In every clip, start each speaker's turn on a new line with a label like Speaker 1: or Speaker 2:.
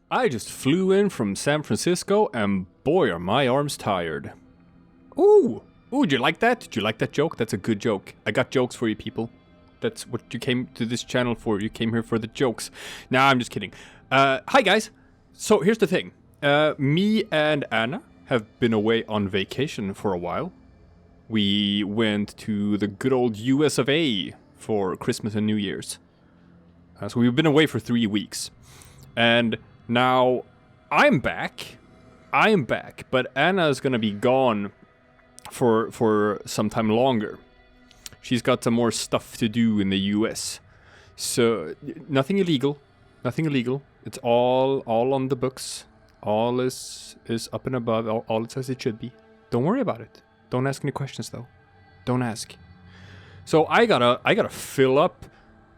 Speaker 1: I just flew in from San Francisco, and boy, are my arms tired. Ooh, did you like that? Did you like that joke? That's a good joke. I got jokes for you people. That's what you came to this channel for. You came here for the jokes. Nah, I'm just kidding. Hi guys. So here's the thing. Me and Anna have been away on vacation for a while. We went to the good old US of A for Christmas and New Year's. So we've been away for 3 weeks. And now I'm back. But Anna's gonna be gone for some time longer. She's got some more stuff to do in the US. So nothing illegal. It's all on the books. All is up and above. All it says it should be. Don't worry about it. Don't ask any questions though. Don't ask. So I gotta fill up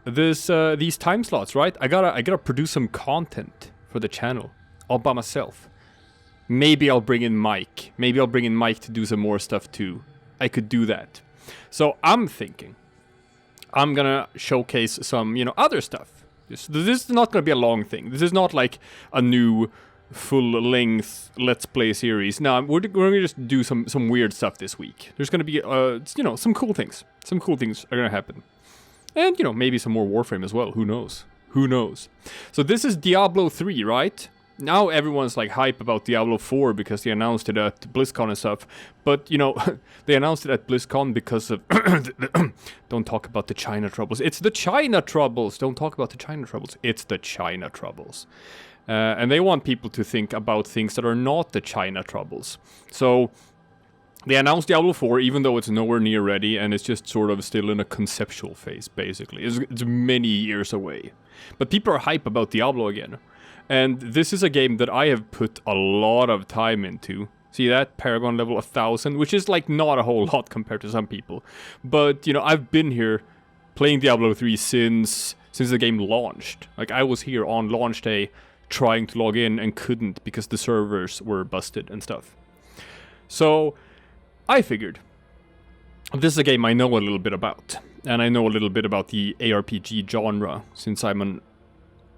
Speaker 1: these time slots, right? I gotta produce some content for the channel all by myself. Maybe I'll bring in Mike. Maybe I'll bring in Mike to do some more stuff too. I could do that. So I'm thinking I'm gonna showcase some, other stuff. This is not gonna be a long thing. This is not like a new full-length Let's Play series. No, we're gonna just do some weird stuff this week. There's gonna be, some cool things. Some cool things are gonna happen. And, maybe some more Warframe as well. Who knows? So this is Diablo 3, right? Now everyone's like hype about Diablo 4 because they announced it at BlizzCon and stuff. But, they announced it at BlizzCon because of... Don't talk about the China troubles. It's the China troubles! Don't talk about the China troubles. It's the China troubles. And they want people to think about things that are not the China troubles. So... they announced Diablo 4, even though it's nowhere near ready, and it's just sort of still in a conceptual phase, basically. It's many years away. But people are hype about Diablo again. And this is a game that I have put a lot of time into. See that? Paragon level 1000, which is like not a whole lot compared to some people. But, I've been here playing Diablo 3 since the game launched. Like, I was here on launch day trying to log in and couldn't because the servers were busted and stuff. So... I figured, this is a game I know a little bit about, and I know a little bit about the ARPG genre, since I'm an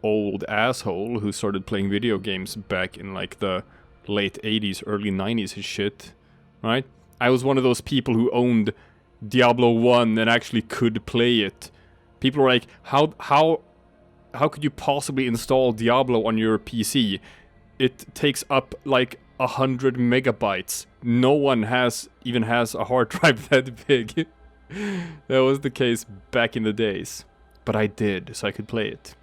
Speaker 1: old asshole who started playing video games back in like the late 80s, early 90s and shit, right? I was one of those people who owned Diablo 1 and actually could play it. People were like, how could you possibly install Diablo on your PC? It takes up like 100 megabytes. No one even has a hard drive that big. That was the case back in the days. But I did, so I could play it.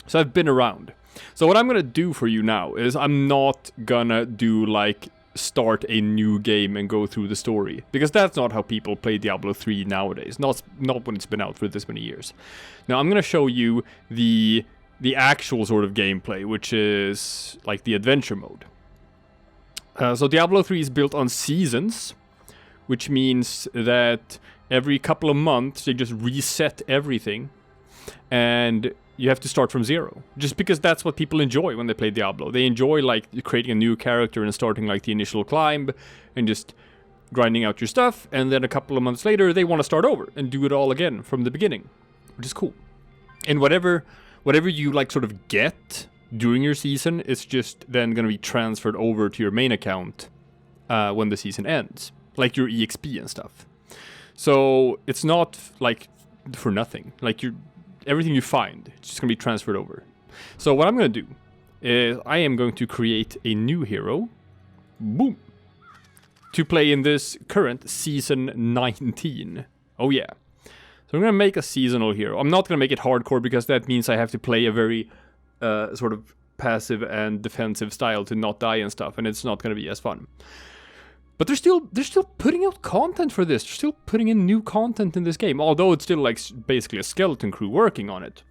Speaker 1: So I've been around. So what I'm gonna do for you now is I'm not gonna do like start a new game and go through the story. Because that's not how people play Diablo 3 nowadays. Not when it's been out for this many years. Now I'm gonna show you the actual sort of gameplay, which is like the adventure mode. So Diablo 3 is built on seasons, which means that every couple of months they just reset everything, and you have to start from zero. Just because that's what people enjoy when they play Diablo. They enjoy like creating a new character and starting like the initial climb, and just grinding out your stuff, and then a couple of months later they want to start over and do it all again from the beginning, which is cool. And whatever you like sort of get during your season, it's just then going to be transferred over to your main account when the season ends. Like your EXP and stuff. So it's not like for nothing. Like everything you find, it's just going to be transferred over. So what I'm going to do is I am going to create a new hero. Boom. To play in this current season 19. Oh yeah. So I'm going to make a seasonal hero. I'm not going to make it hardcore because that means I have to play a very... sort of passive and defensive style to not die and stuff, and it's not going to be as fun. But they're still putting out content for this. They're still putting in new content in this game, although it's still like basically a skeleton crew working on it.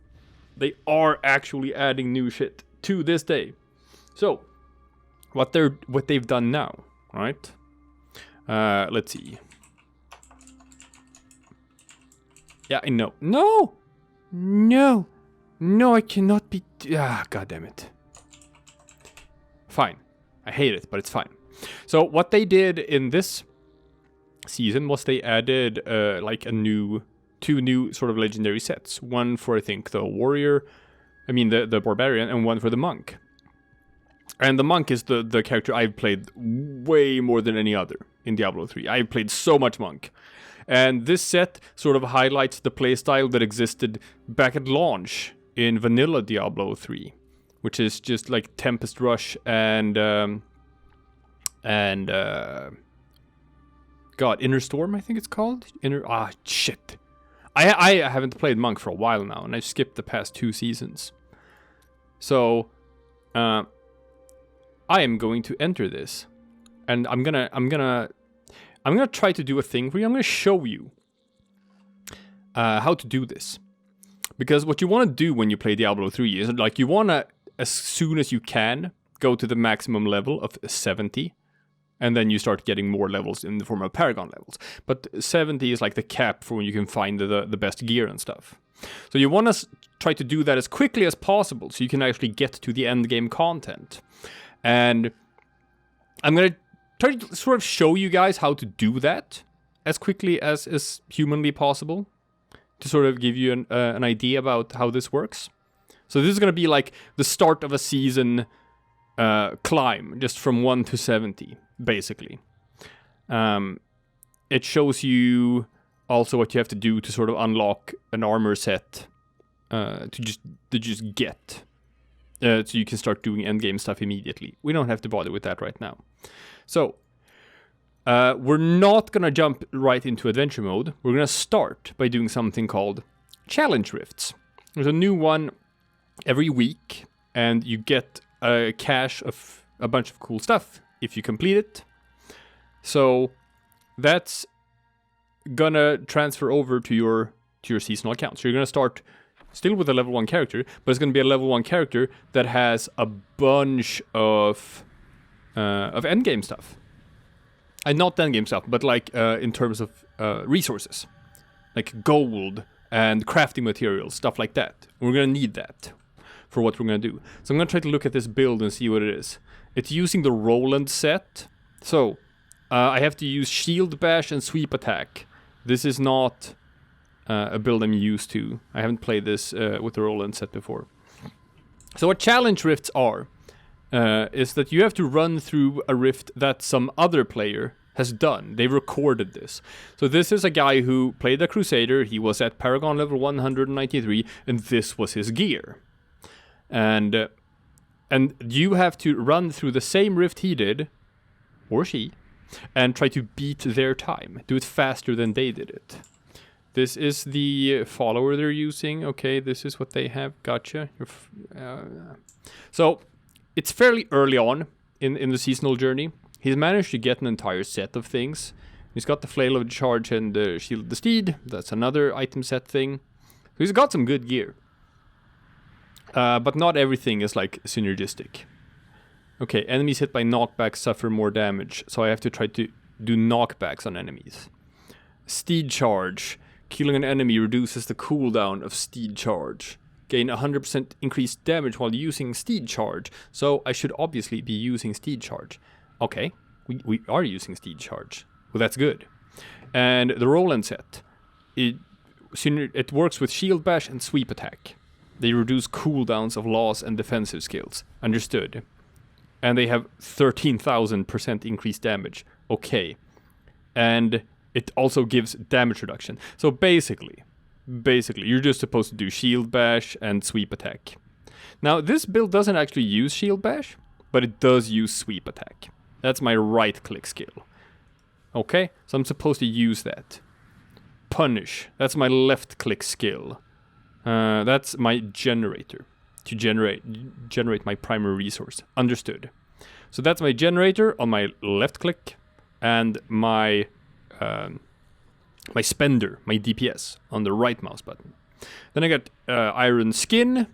Speaker 1: They are actually adding new shit to this day. So what they've done now, right? Let's see. Yeah, I know. No, I cannot be... God damn it. Fine. I hate it, but it's fine. So what they did in this season was they added like two new sort of legendary sets. One for, I think, the warrior I mean the Barbarian, and one for the Monk. And the Monk is the character I've played way more than any other in Diablo 3. I've played so much Monk. And this set sort of highlights the playstyle that existed back at launch in vanilla Diablo 3, which is just like Tempest Rush and Inner Storm, I think it's called. Shit. I haven't played Monk for a while now, and I've skipped the past 2 seasons. So, I am going to enter this, and I'm gonna try to do a thing for you. I'm gonna show you how to do this, because what you want to do when you play Diablo 3 is like you wanna, as soon as you can, go to the maximum level of 70. And then you start getting more levels in the form of Paragon levels. But 70 is like the cap for when you can find the best gear and stuff. So you want to try to do that as quickly as possible so you can actually get to the end game content. And I'm going to try to sort of show you guys how to do that as quickly as is humanly possible, to sort of give you an idea about how this works. So this is going to be like the start of a season climb, just from 1 to 70. Basically, it shows you also what you have to do to sort of unlock an armor set to just get, so you can start doing endgame stuff immediately. We don't have to bother with that right now. So we're not gonna jump right into adventure mode. We're gonna start by doing something called challenge rifts. There's a new one every week, and you get a cache of a bunch of cool stuff if you complete it. So that's gonna transfer over to your seasonal account. So you're gonna start still with a level 1 character, but it's gonna be a level 1 character that has a bunch of endgame stuff. And not endgame stuff, but like in terms of resources. Like gold and crafting materials, stuff like that. We're gonna need that for what we're gonna do. So I'm gonna try to look at this build and see what it is. It's using the Roland set. So, I have to use Shield Bash and Sweep Attack. This is not a build I'm used to. I haven't played this with the Roland set before. So what challenge rifts are, is that you have to run through a rift that some other player has done. They recorded this. So this is a guy who played a Crusader. He was at Paragon level 193, and this was his gear. And you have to run through the same rift he did, or she, and try to beat their time. Do it faster than they did it. This is the follower they're using. Okay, this is what they have. Gotcha. So, it's fairly early on in the seasonal journey. He's managed to get an entire set of things. He's got the Flail of the Charge and the Shield of the Steed. That's another item set thing. So he's got some good gear. But not everything is like synergistic. Okay, enemies hit by knockbacks suffer more damage, so I have to try to do knockbacks on enemies. Steed Charge. Killing an enemy reduces the cooldown of Steed Charge. Gain 100% increased damage while using Steed Charge, so I should obviously be using Steed Charge. Okay, we are using Steed Charge. Well, that's good. And the Roland set. It works with Shield Bash and Sweep Attack. They reduce cooldowns of laws and defensive skills. Understood. And they have 13,000% increased damage. Okay. And it also gives damage reduction. So basically, you're just supposed to do Shield Bash and Sweep Attack. Now, this build doesn't actually use Shield Bash, but it does use Sweep Attack. That's my right-click skill. Okay, so I'm supposed to use that. Punish. That's my left-click skill. That's my generator. To generate my primary resource. Understood. So that's my generator on my left click, and my my spender, my DPS, on the right mouse button. Then I got Iron Skin.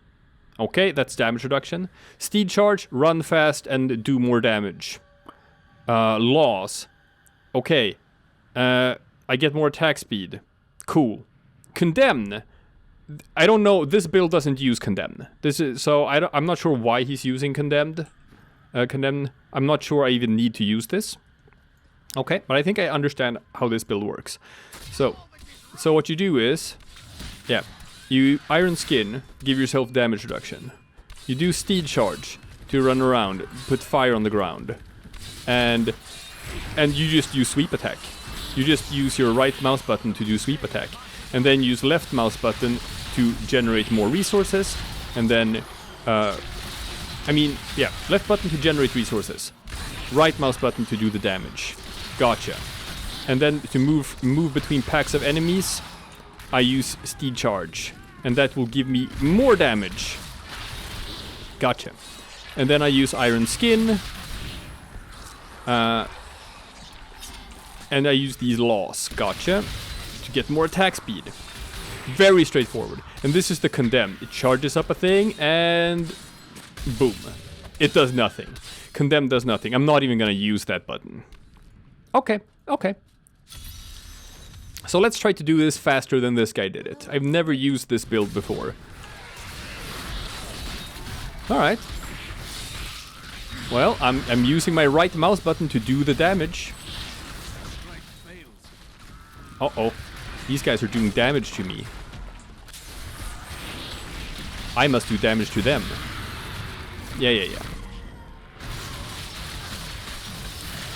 Speaker 1: Okay, that's damage reduction. Steed Charge, run fast and do more damage. Laws. Okay. I get more attack speed. Cool. Condemn. I don't know. This build doesn't use Condemn. I'm not sure why he's using Condemned. Condemn. I'm not sure I even need to use this. Okay, but I think I understand how this build works. So what you do is, yeah, You Iron Skin, give yourself damage reduction. You do Steed Charge to run around, put fire on the ground. And you just use Sweep Attack. You just use your right mouse button to do Sweep Attack. And then use left mouse button to generate more resources. And then, left button to generate resources. Right mouse button to do the damage. Gotcha. And then to move between packs of enemies, I use Steed Charge. And that will give me more damage. Gotcha. And then I use Iron Skin. And I use these laws. Gotcha. To get more attack speed. Very straightforward. And this is the Condemn. It charges up a thing and boom. It does nothing. Condemn does nothing. I'm not even gonna use that button. Okay. So let's try to do this faster than this guy did it. I've never used this build before. Alright. Well, I'm using my right mouse button to do the damage. Uh-oh. These guys are doing damage to me. I must do damage to them. Yeah.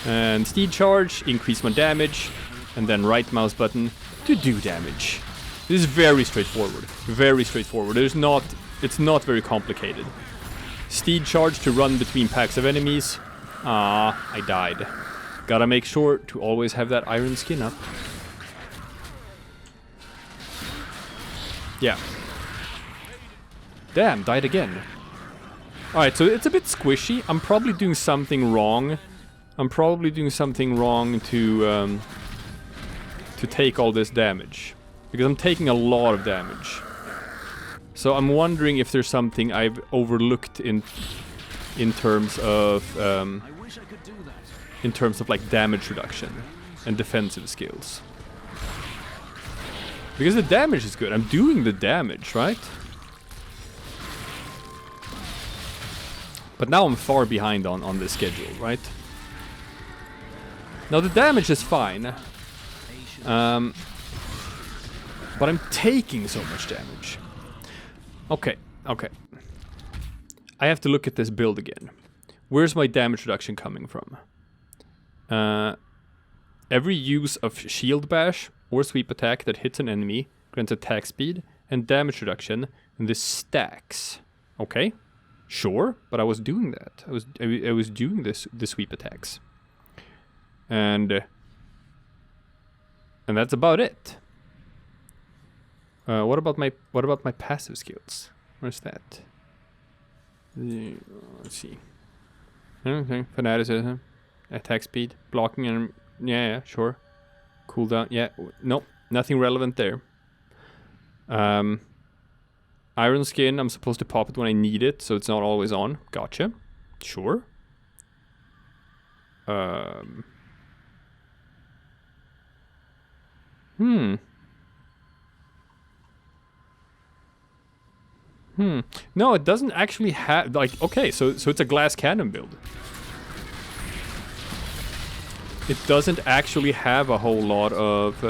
Speaker 1: And Steed Charge, increase my damage. And then right mouse button to do damage. This is very straightforward. Very straightforward. It's not very complicated. Steed Charge to run between packs of enemies. Ah, I died. Gotta make sure to always have that Iron Skin up. Yeah. Damn, died again. Alright, so it's a bit squishy. I'm probably doing something wrong. To take all this damage. Because I'm taking a lot of damage. So I'm wondering if there's something I've overlooked in terms of like damage reduction and defensive skills. Because the damage is good. I'm doing the damage, right? But now I'm far behind on this schedule, right? Now the damage is fine. But I'm taking so much damage. Okay. I have to look at this build again. Where's my damage reduction coming from? Every use of Shield Bash or Sweep Attack that hits an enemy grants attack speed and damage reduction, and this stacks. Okay, sure, but I was doing that. I was doing the Sweep Attacks. And that's about it. What about my passive skills? Where's that? Let's see. Okay, fanaticism, attack speed, blocking, and yeah, sure. Cooldown, yeah. Nope, nothing relevant there. Iron Skin, I'm supposed to pop it when I need it, so it's not always on. Gotcha. Sure. No, it doesn't actually have, like, okay, so it's a glass cannon build. It doesn't actually have a whole lot of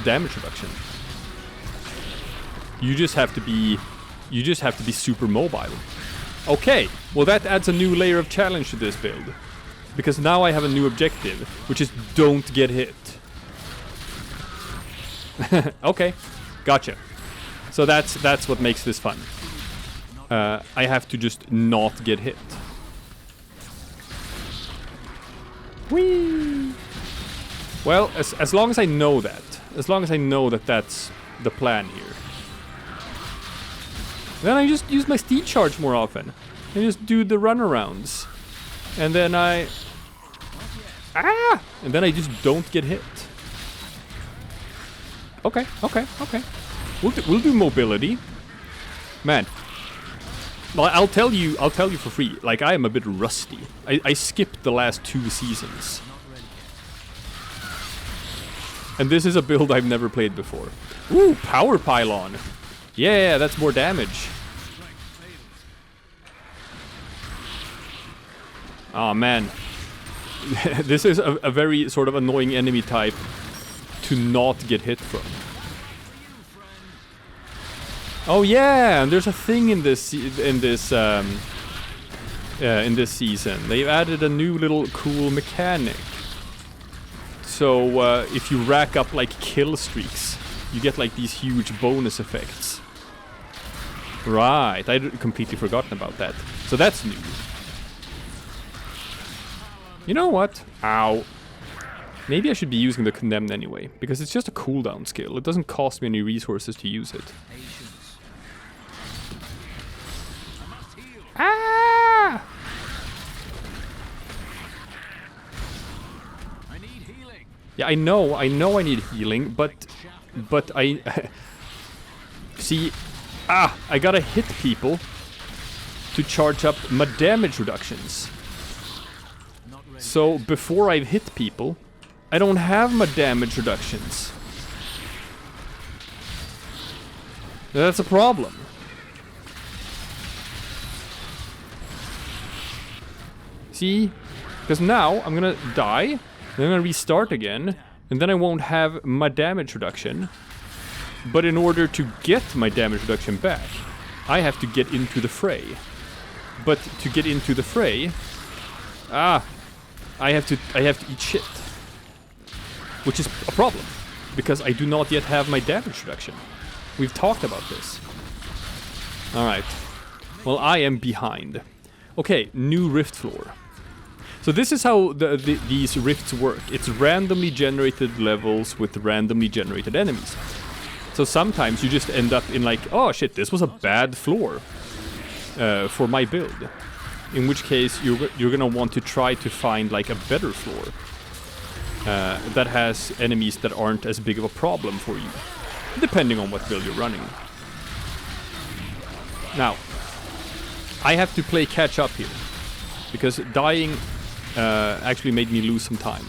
Speaker 1: damage reduction. You just have to be super mobile. Okay, well that adds a new layer of challenge to this build. Because now I have a new objective, which is don't get hit. Okay, gotcha. So that's what makes this fun. I have to just not get hit. Whee! Well, as long as I know that, that's the plan here. Then I just use my Steed Charge more often. I just do the runarounds. And then and then I just don't get hit. Okay. We'll do mobility. Man. Well, I'll tell you for free. Like, I am a bit rusty. I skipped the last 2 seasons. And this is a build I've never played before. Ooh, Power Pylon. Yeah, that's more damage. Oh man. This is a very sort of annoying enemy type to not get hit from. Oh yeah, and there's a thing in this season. They've added a new little cool mechanic. So if you rack up like kill streaks, you get like these huge bonus effects. Right, I'd completely forgotten about that. So that's new. You know what? Ow. Maybe I should be using the Condemned anyway, because it's just a cooldown skill. It doesn't cost me any resources to use it. Ah! Yeah, I know I need healing, but I see. I gotta hit people to charge up my damage reductions. So before I've hit people, I don't have my damage reductions. That's a problem. See? Because now I'm gonna die, then I'm gonna restart again, and then I won't have my damage reduction. But in order to get my damage reduction back, I have to get into the fray. But to get into the fray, I have to eat shit. Which is a problem, because I do not yet have my damage reduction. We've talked about this. Alright. Well, I am behind. Okay, new rift floor. So this is how these rifts work. It's randomly generated levels with randomly generated enemies. So sometimes you just end up in like, oh shit, this was a bad floor for my build. In which case you're gonna want to try to find like a better floor that has enemies that aren't as big of a problem for you, depending on what build you're running. Now, I have to play catch up here, because dying actually made me lose some time.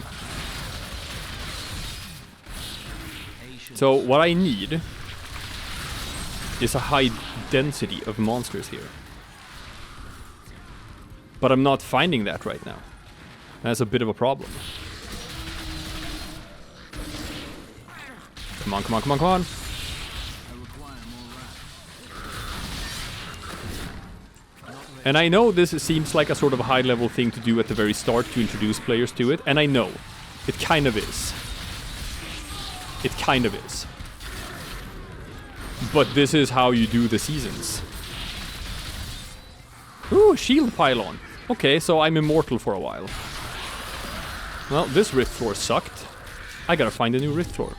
Speaker 1: So what I need is a high density of monsters here. But I'm not finding that right now. That's a bit of a problem. Come on, come on, come on, come on. And I know this seems like a sort of high-level thing to do at the very start to introduce players to it, and I know. It kind of is. It kind of is. But this is how you do the seasons. Ooh, shield pylon. Okay, so I'm immortal for a while. Well, this rift floor sucked. I gotta find a new rift floor.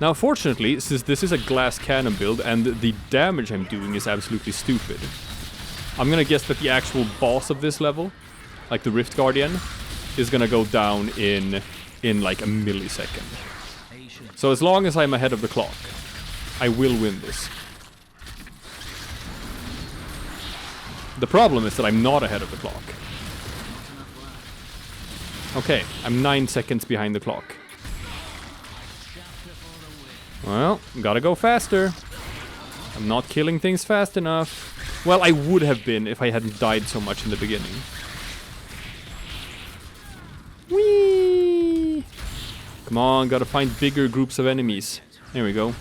Speaker 1: Now, fortunately, since this is a glass cannon build and the damage I'm doing is absolutely stupid, I'm gonna guess that the actual boss of this level, like the Rift Guardian, is gonna go down in like a millisecond. So as long as I'm ahead of the clock, I will win this. The problem is that I'm not ahead of the clock. Okay, I'm 9 seconds behind the clock. Well, gotta go faster. I'm not killing things fast enough. Well, I would have been if I hadn't died so much in the beginning. Whee! Come on, gotta find bigger groups of enemies. There we go.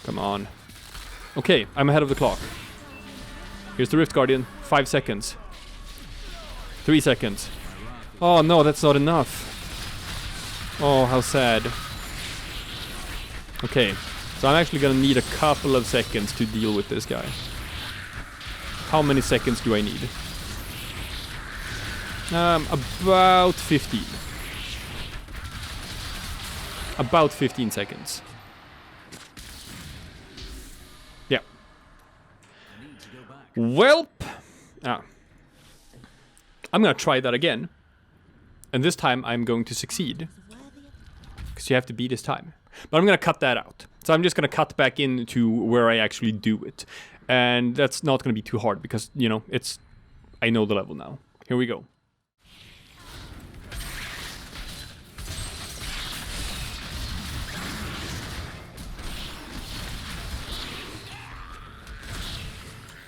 Speaker 1: Come on. Okay, I'm ahead of the clock. Here's the Rift Guardian. 5 seconds. 3 seconds. Oh no, that's not enough. Oh, how sad. Okay, so I'm actually gonna need a couple of seconds to deal with this guy. How many seconds do I need? About 15. About 15 seconds. Yeah. Welp! I'm gonna try that again. And this time I'm going to succeed. Because you have to beat this time. But I'm gonna cut that out. So I'm just gonna cut back into where I actually do it. And that's not gonna be too hard because, you know, I know the level now. Here we go.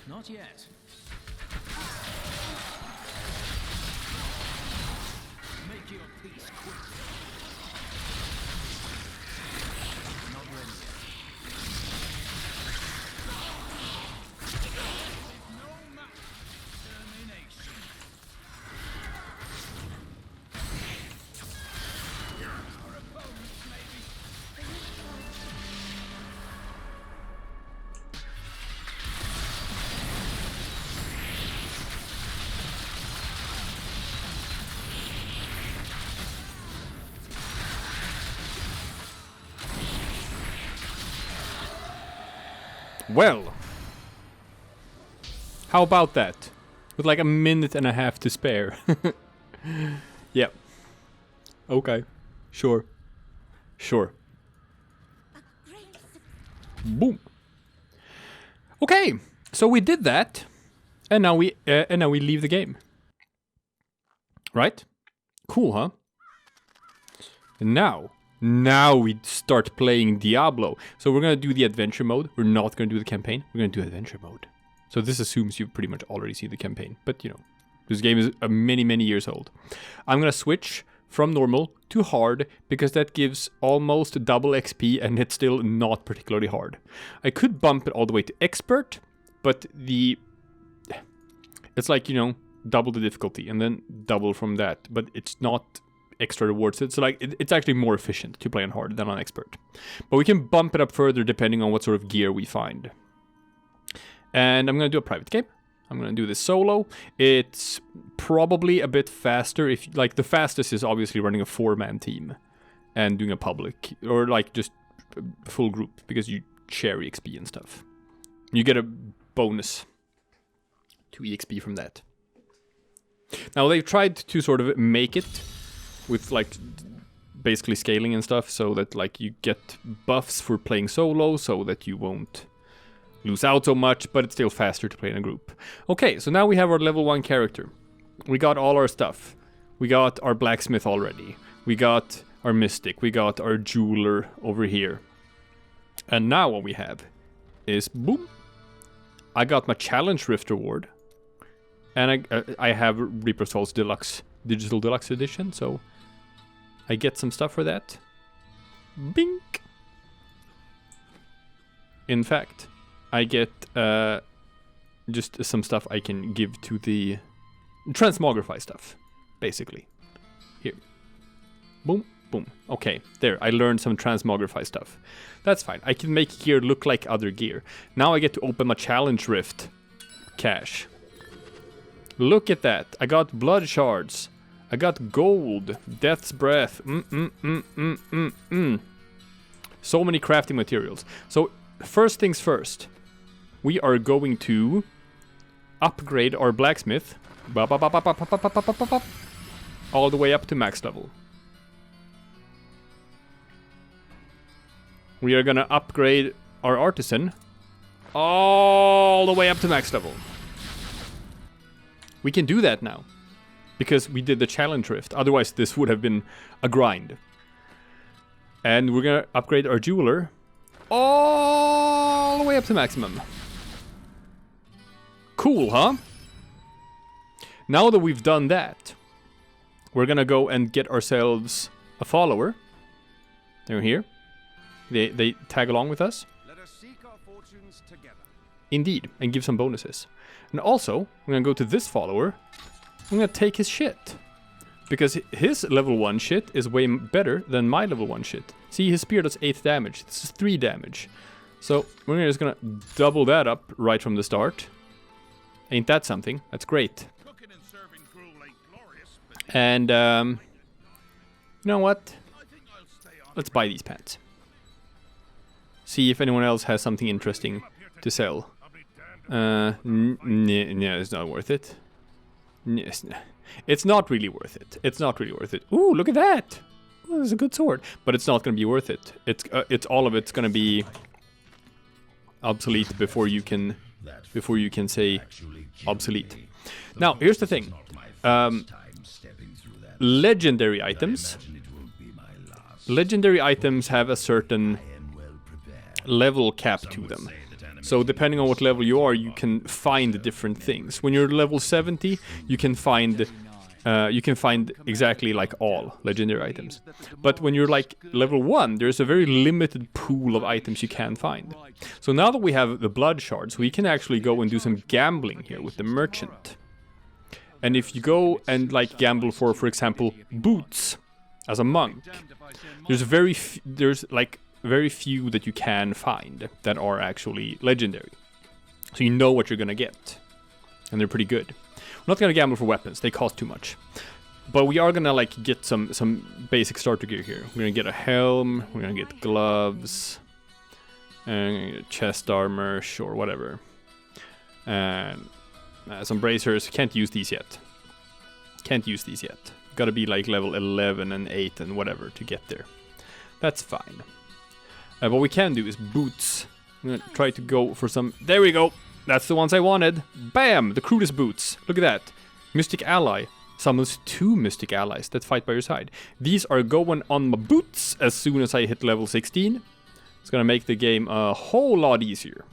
Speaker 2: Not yet. Make your peace quick.
Speaker 1: Well, how about that? With like a minute and a half to spare. Yeah. Okay. Sure. Sure. Boom. Okay, so we did that, and now we leave the game. Right? Cool, huh? And now we start playing Diablo. So we're gonna do the adventure mode. We're not gonna do the campaign. We're gonna do adventure mode. So this assumes you've pretty much already seen the campaign. But you know, this game is many years old. I'm gonna switch from normal to hard because that gives almost double XP and it's still not particularly hard. I could bump it all the way to expert, but it's like, you know, double the difficulty and then double from that, but it's not extra rewards. It's like it's actually more efficient to play on hard than on expert. But we can bump it up further depending on what sort of gear we find. And I'm gonna do a private game. I'm gonna do this solo. It's probably a bit faster. If like the fastest is obviously running a 4-man team and doing a public or like just a full group because you share EXP and stuff. You get a bonus to EXP from that. Now they've tried to sort of make it with like basically scaling and stuff so that like you get buffs for playing solo so that you won't lose out so much, but it's still faster to play in a group. Okay, so now we have our level 1 character. We got all our stuff. We got our blacksmith already. We got our mystic. We got our jeweler over here. And now what we have is, boom, I got my challenge rift reward. And I have Reaper's Falls Deluxe, Digital Deluxe Edition, so I get some stuff for that. Bink! In fact, I get just some stuff I can give to the transmogrify stuff, basically. Here. Boom, boom. Okay, there, I learned some transmogrify stuff. That's fine. I can make gear look like other gear. Now I get to open my challenge rift cache. Look at that. I got blood shards. I got gold. Death's breath. So many crafting materials. So, first things first. We are going to upgrade our blacksmith all the way up to max level. We are gonna upgrade our artisan all the way up to max level. We can do that now because we did the challenge rift. Otherwise, this would have been a grind. And we're gonna upgrade our jeweler all the way up to maximum. Cool, huh? Now that we've done that, we're gonna go and get ourselves a follower. They're here. They tag along with us.
Speaker 3: Let us seek our fortunes together.
Speaker 1: Indeed, and give some bonuses. And also, we're gonna go to this follower. I'm gonna take his shit. Because his level 1 shit is way better than my level 1 shit. See, his spear does 8 damage. This is 3 damage. So, we're just gonna double that up right from the start. Ain't that something? That's great.
Speaker 3: Cooking and serving gruel ain't glorious, but
Speaker 1: And, you know what?
Speaker 3: I think I'll stay on.
Speaker 1: Let's buy these pants. See if anyone else has something interesting to sell.
Speaker 3: I'll be damned.
Speaker 1: No, it's not worth it. It's not really worth it. It's not really worth it. Ooh, look at that! Ooh, that's a good sword. But it's not going to be worth it. It's all of it's going to be obsolete before you can say obsolete. Now, here's the thing. Legendary items. Legendary items have a certain level cap to them. So depending on what level you are, you can find different things. When you're level 70, you can find exactly like all legendary items. But when you're like level 1, there's a very limited pool of items you can find. So now that we have the blood shards, we can actually go and do some gambling here with the merchant. And if you go and like gamble for example, boots as a monk, there's very few that you can find that are actually legendary. So you know what you're gonna get. And they're pretty good. We're not gonna gamble for weapons, they cost too much. But we are gonna like get some basic starter gear here. We're gonna get a helm, we're gonna get gloves. Chest armor, sure, whatever. And some bracers. Can't use these yet. Can't use these yet. Gotta be like level 11 and 8 and whatever to get there. That's fine. What we can do is boots. I'm gonna try to go for some... There we go! That's the ones I wanted. Bam! The crudest boots. Look at that. Mystic ally. Summons 2 mystic allies that fight by your side. These are going on my boots as soon as I hit level 16. It's gonna make the game a whole lot easier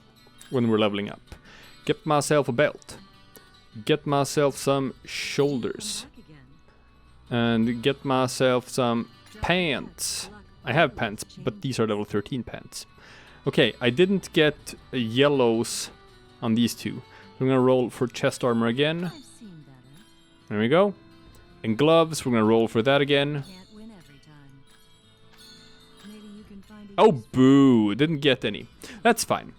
Speaker 1: when we're leveling up. Get myself a belt. Get myself some shoulders. And get myself some pants. I have pants, but these are level 13 pants. Okay, I didn't get yellows on these 2. I'm gonna roll for chest armor again. There we go. And gloves, we're gonna roll for that again. Oh, boo! Didn't get any. That's fine.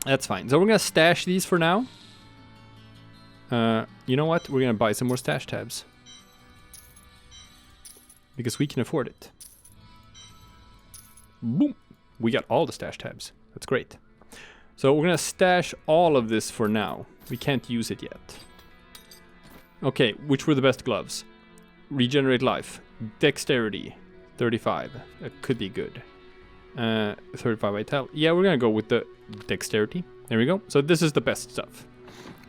Speaker 1: That's fine. So we're gonna stash these for now. You know what? We're gonna buy some more stash tabs. Because we can afford it. Boom! We got all the stash tabs. That's great. So we're gonna stash all of this for now. We can't use it yet. Okay, which were the best gloves? Regenerate life. Dexterity. 35. That could be good. 35 vitality. Yeah, we're gonna go with the dexterity. There we go. So this is the best stuff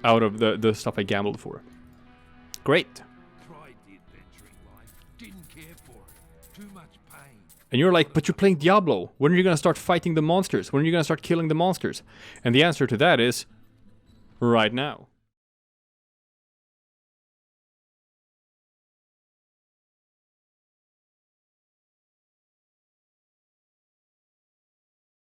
Speaker 1: out of the stuff I gambled for. Great.
Speaker 3: Tried the adventuring life, didn't care for it. Too much pain.
Speaker 1: And you're like, but you're playing Diablo. When are you gonna start fighting the monsters? When are you gonna start killing the monsters? And the answer to that is right now.